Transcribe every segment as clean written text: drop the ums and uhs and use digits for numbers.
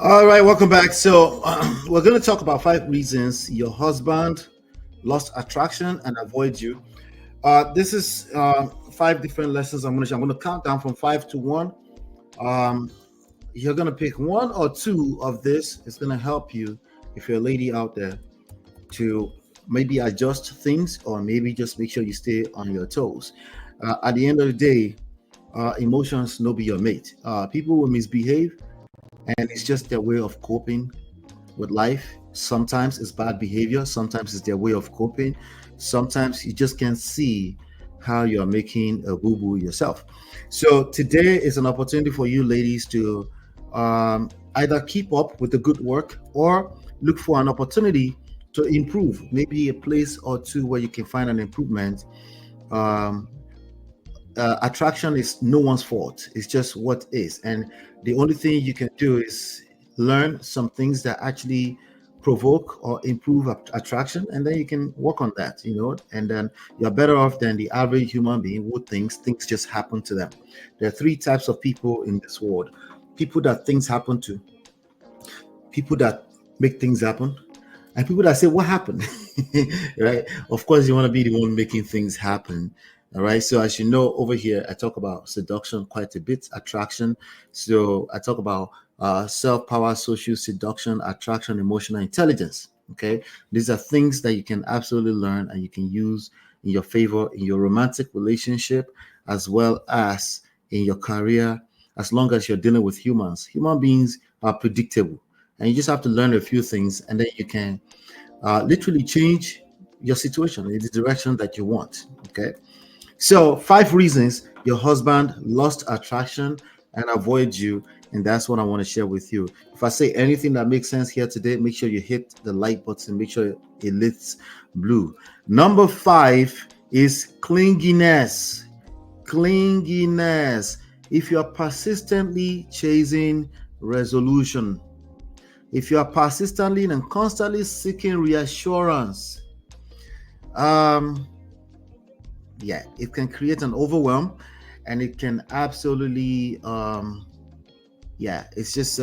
All right, welcome back. So, we're going to talk about 5 reasons your husband lost attraction and avoids you. This is 5 different lessons I'm going to share. I'm going to count down from 5 to 1. Um, you're going to pick one or two of this. It's going to help you, if you're a lady out there, to maybe adjust things or maybe just make sure you stay on your toes. At the end of the day, emotions no be your mate. People will misbehave, and it's just their way of coping with life. Sometimes it's bad behavior, sometimes it's their way of coping, sometimes you just can't see how you're making a boo boo yourself. So, today is an opportunity for you ladies to either keep up with the good work or look for an opportunity to improve, maybe a place or two where you can find an improvement. Um, Attraction is no one's fault. It's just what is. And the only thing you can do is learn some things that actually provoke or improve attraction, and then you can work on that, and then you're better off than the average human being who thinks things just happen to them. There are 3 types of people in this world: people that things happen to, people that make things happen, and people that say, "What happened?" Right? Of course, you want to be the one making things happen. All right. So, as you know, over here, I talk about seduction quite a bit, attraction. So, I talk about self power, social seduction, attraction, emotional intelligence. Okay. These are things that you can absolutely learn and you can use in your favor in your romantic relationship as well as in your career, as long as you're dealing with humans. Human beings are predictable, and you just have to learn a few things, and then you can literally change your situation in the direction that you want. Okay. So, 5 reasons your husband lost attraction and avoids you. And that's what I want to share with you. If I say anything that makes sense here today, make sure you hit the like button, make sure it lifts blue. Number 5 is clinginess. Clinginess. If you're persistently chasing resolution, if you are persistently and constantly seeking reassurance, um, yeah, it can create an overwhelm, and it can absolutely yeah, it's just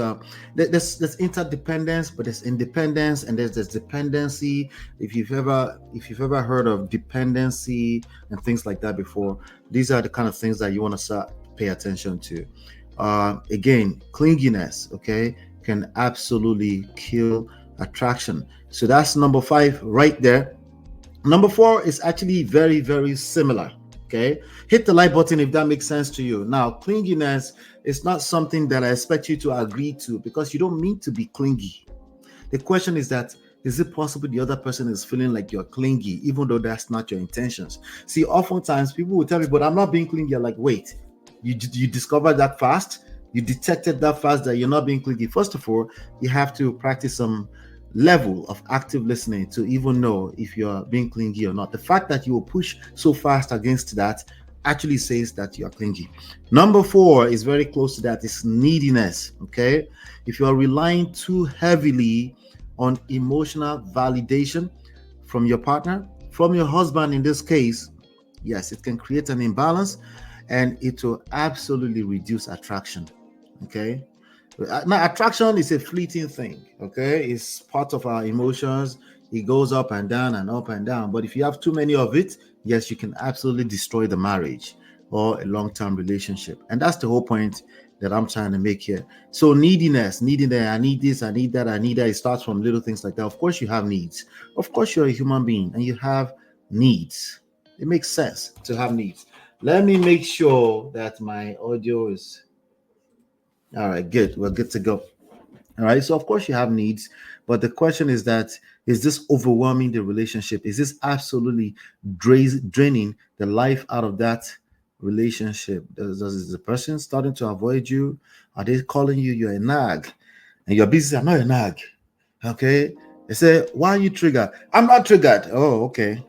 there's interdependence, but there's independence, and there's dependency. If you've ever heard of dependency and things like that before, these are the kind of things that you want to start pay attention to. Again, clinginess, okay, can absolutely kill attraction. So that's number 5 right there. Number 4 is actually very, very similar. Okay. Hit the like button if that makes sense to you. Now, clinginess is not something that I expect you to agree to, because you don't mean to be clingy. The question is that, is it possible the other person is feeling like you're clingy, even though that's not your intentions? See, oftentimes people will tell me, but I'm not being clingy. You're like, wait, you discovered that fast? You detected that fast that you're not being clingy? First of all, you have to practice some level of active listening to even know if you're being clingy or not. The fact that you will push so fast against that actually says that you're clingy. Number 4 is very close to that, is neediness. Okay. If you're relying too heavily on emotional validation from your partner, from your husband in this case, yes, it can create an imbalance, and it will absolutely reduce attraction. Okay. Now, attraction is a fleeting thing. Okay, it's part of our emotions. It goes up and down and up and down. But if you have too many of it, yes, you can absolutely destroy the marriage or a long-term relationship. And that's the whole point that I'm trying to make here. So, neediness, needing that, I need this, I need that, I need that. It starts from little things like that. Of course, you have needs. Of course, you're a human being and you have needs. It makes sense to have needs. Let me make sure that my audio is all right. Good. We're good to go. All right. So, of course, you have needs, but the question is that, is this overwhelming the relationship? Is this absolutely draining the life out of that relationship? Is the person starting to avoid you? Are they calling you you're a nag, and you're busy? I'm not a nag. Okay. They say, why are you triggered? I'm not triggered. Oh, okay.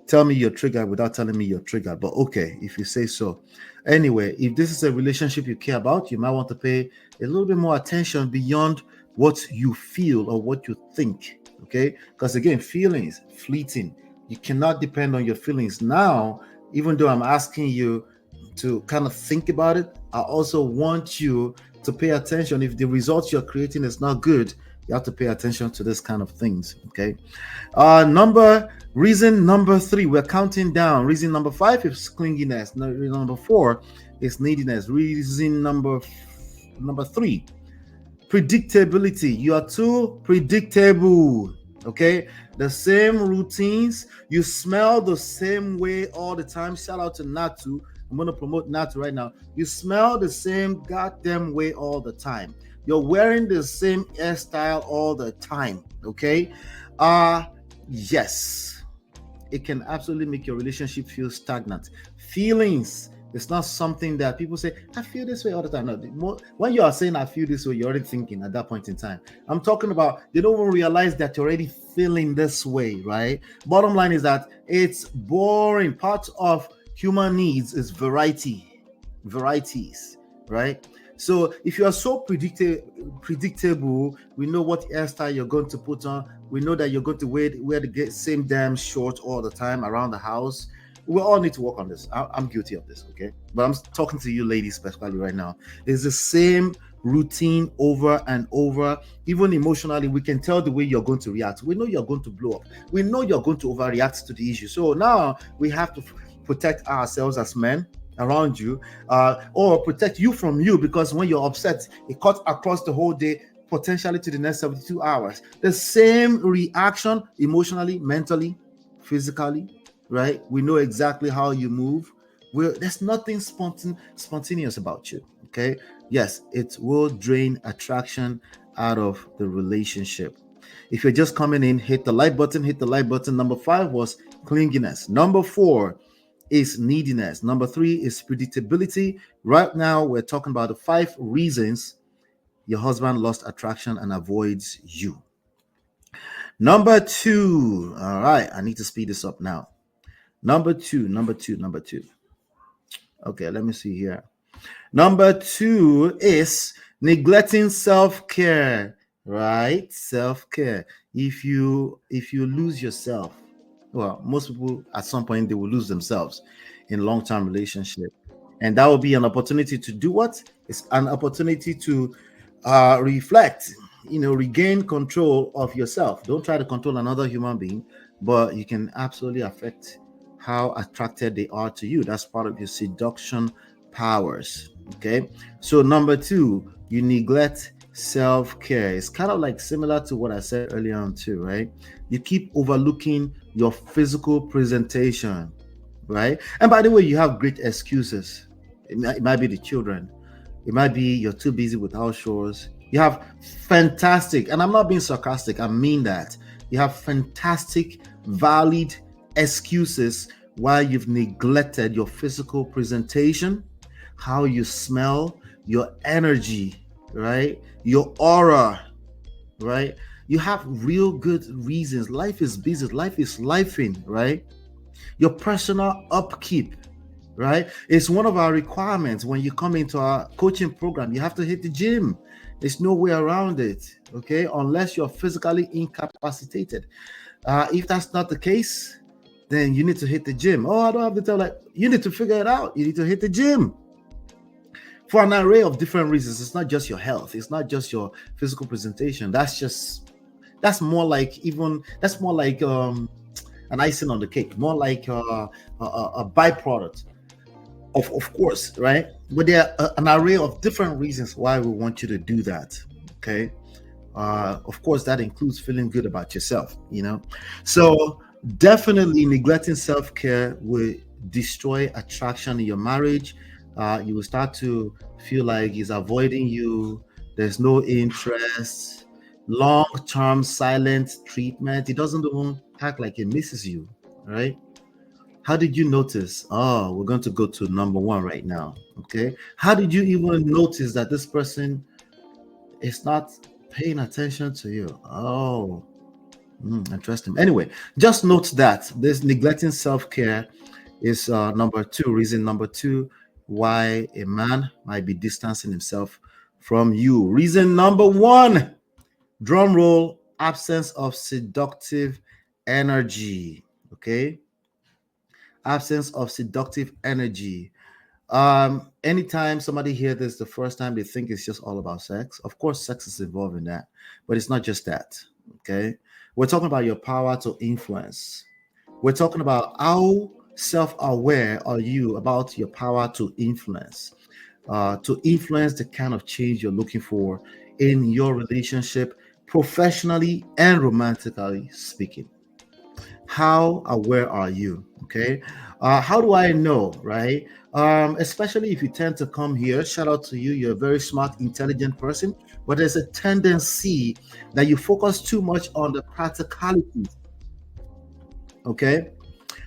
Tell me you're triggered without telling me you're triggered. But okay, if you say so. Anyway, if this is a relationship you care about, you might want to pay a little bit more attention beyond what you feel or what you think. Okay. Because again, feelings, fleeting. You cannot depend on your feelings. Now, even though I'm asking you to kind of think about it. I also want you to pay attention. If the results you're creating is not good, you have to pay attention to this kind of things. Okay. Reason number 3, we're counting down. Reason number 5 is clinginess. Reason number 4 is neediness. Reason number 3, predictability. You are too predictable. Okay, the same routines, you smell the same way all the time. Shout out to Natu. I'm going to promote Natu right now. You smell the same goddamn way all the time. You're wearing the same hairstyle all the time. Okay, yes, it can absolutely make your relationship feel stagnant. Feelings, it's not something that people say, I feel this way all the time. No, when you are saying I feel this way, you're already thinking at that point in time. I'm talking about they don't even realize that you're already feeling this way, right? Bottom line is that it's boring. Part of human needs is varieties, right? So if you are so predictable, we know what hairstyle you're going to put on. We know that you're going to wear the same damn short all the time around the house. We all need to work on this. I'm guilty of this, okay? But I'm talking to you ladies specifically right now. It's the same routine over and over. Even emotionally, we can tell the way you're going to react. We know you're going to blow up. We know you're going to overreact to the issue. So now we have to protect ourselves as men around you, or protect you from you, because when you're upset, it cuts across the whole day, potentially to the next 72 hours. The same reaction emotionally, mentally, physically, right? We know exactly how you move. There's nothing spontaneous about you. Okay. Yes, it will drain attraction out of the relationship. If you're just coming in, hit the like button. Number 5 was clinginess. Number 4 is neediness. Number 3 is predictability. Right now, we're talking about the 5 reasons your husband lost attraction and avoids you. Number 2. All right, I need to speed this up now. Number two. Okay, let me see here. Number 2 is neglecting self-care, right? Self-care. If you lose yourself, well, most people at some point they will lose themselves in long-term relationship, and that will be an opportunity to do what? It's an opportunity to reflect, regain control of yourself. Don't try to control another human being, but you can absolutely affect how attracted they are to you. That's part of your seduction powers. Okay, so number 2, you neglect self-care. It's kind of like similar to what I said earlier on too, right? You keep overlooking your physical presentation, right? And by the way, you have great excuses. It might be the children, it might be you're too busy with house chores. You have fantastic, and I'm not being sarcastic, I mean that. You have fantastic, valid excuses why you've neglected your physical presentation, how you smell, your energy, right? Your aura, right? You have real good reasons. Life is busy. Life is lifing, right? Your personal upkeep, right? It's one of our requirements when you come into our coaching program. You have to hit the gym. There's no way around it, okay? Unless you're physically incapacitated. If that's not the case, then you need to hit the gym. Oh, I don't have to tell that. You need to figure it out. You need to hit the gym for an array of different reasons. It's not just your health. It's not just your physical presentation. That's more like an icing on the cake, more like a byproduct of course, right? But there are an array of different reasons why we want you to do that. Okay. Of course, that includes feeling good about yourself, So definitely neglecting self-care will destroy attraction in your marriage. You will start to feel like he's avoiding you. There's no interest. Long-term silent treatment. He doesn't even act like he misses you, right? How did you notice? Oh, we're going to go to number 1 right now. Okay. How did you even notice that this person is not paying attention to you? Oh, interesting. Anyway, just note that this neglecting self-care is reason number 2 why a man might be distancing himself from you. Reason number 1, drum roll, absence of seductive energy. Okay, absence of seductive energy. Anytime somebody hear this the first time, they think it's just all about sex. Of course, sex is involved in that, but it's not just that. Okay, we're talking about your power to influence. We're talking about how self-aware are you about your power to influence the kind of change you're looking for in your relationship, professionally and romantically speaking. How aware are you? Okay. How do I know, right? Especially if you tend to come here, shout out to you. You're a very smart, intelligent person, but there's a tendency that you focus too much on the practicalities. Okay.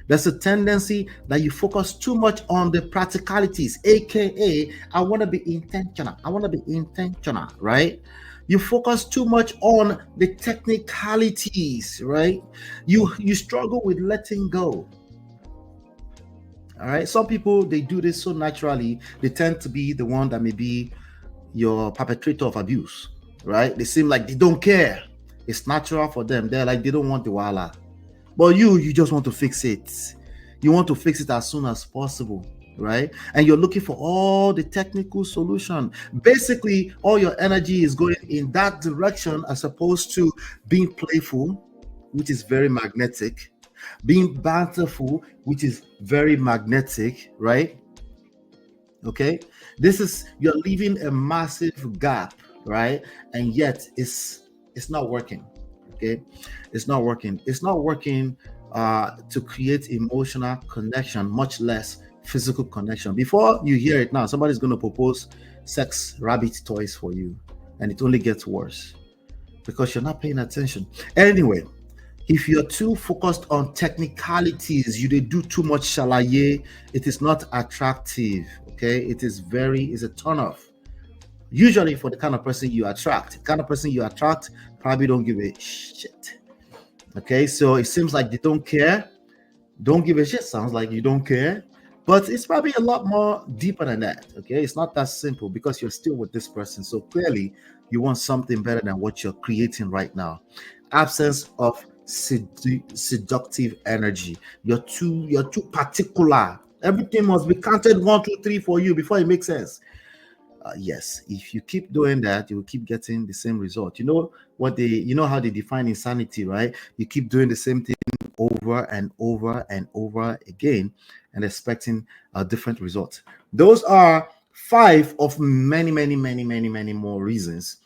There's a tendency that you focus too much on the practicalities, aka, I want to be intentional. I want to be intentional, right? You focus too much on the technicalities, right? You struggle with letting go. All right. Some people, they do this so naturally, they tend to be the one that may be your perpetrator of abuse, right? They seem like they don't care. It's natural for them. They're like, they don't want the wala. But you just want to fix it. You want to fix it as soon as possible, right? And you're looking for all the technical solution. Basically, all your energy is going in that direction as opposed to being playful, which is very magnetic, being banterful, which is very magnetic, right? Okay, this is, you're leaving a massive gap, right? And yet it's not working. Okay, it's not working. It's not working to create emotional connection, much less physical connection. Before you hear it now, somebody's going to propose sex rabbit toys for you, and it only gets worse because you're not paying attention. Anyway, if you're too focused on technicalities, you do too much shalaye, it is not attractive. Okay, it's a turn off. Usually for the kind of person you attract. The kind of person you attract probably don't give a shit. Okay, so it seems like they don't care. Don't give a shit sounds like you don't care, but it's probably a lot more deeper than that. Okay, it's not that simple because you're still with this person. So clearly, you want something better than what you're creating right now. Absence of seductive energy. You're too particular. Everything must be counted 1, 2, 3 for you before it makes sense. Yes, if you keep doing that, you will keep getting the same result. You know how they define insanity, right? You keep doing the same thing over and over and over again and expecting a different result. Those are 5 of many, many, many, many, many more reasons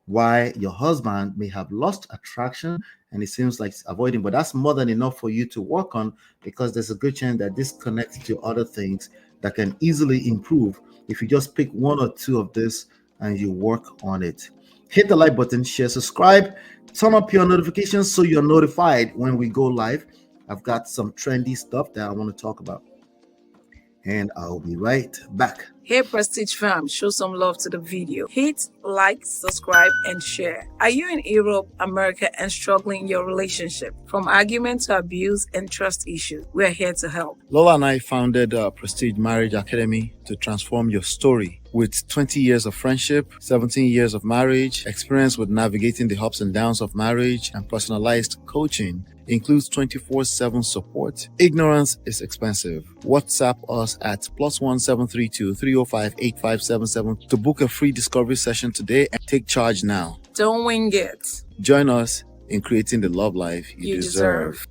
why your husband may have lost attraction and it seems like it's avoiding, but that's more than enough for you to work on, because there's a good chance that this connects to other things that can easily improve if you just pick 1 or 2 of this and you work on it. Hit the like button, share, subscribe, turn up your notifications so you're notified when we go live. I've got some trendy stuff that I want to talk about, and I'll be right back. Hey Prestige fam, show some love to the video. Hit like, subscribe, and share. Are you in Europe, America, and struggling in your relationship? From argument to abuse and trust issues, we're here to help. Lola and I founded Prestige Marriage Academy to transform your story. With 20 years of friendship, 17 years of marriage, experience with navigating the ups and downs of marriage, and personalized coaching, includes 24/7 support. Ignorance is expensive. WhatsApp us at +1 732 305 8577 to book a free discovery session today and take charge now. Don't wing it. Join us in creating the love life you deserve.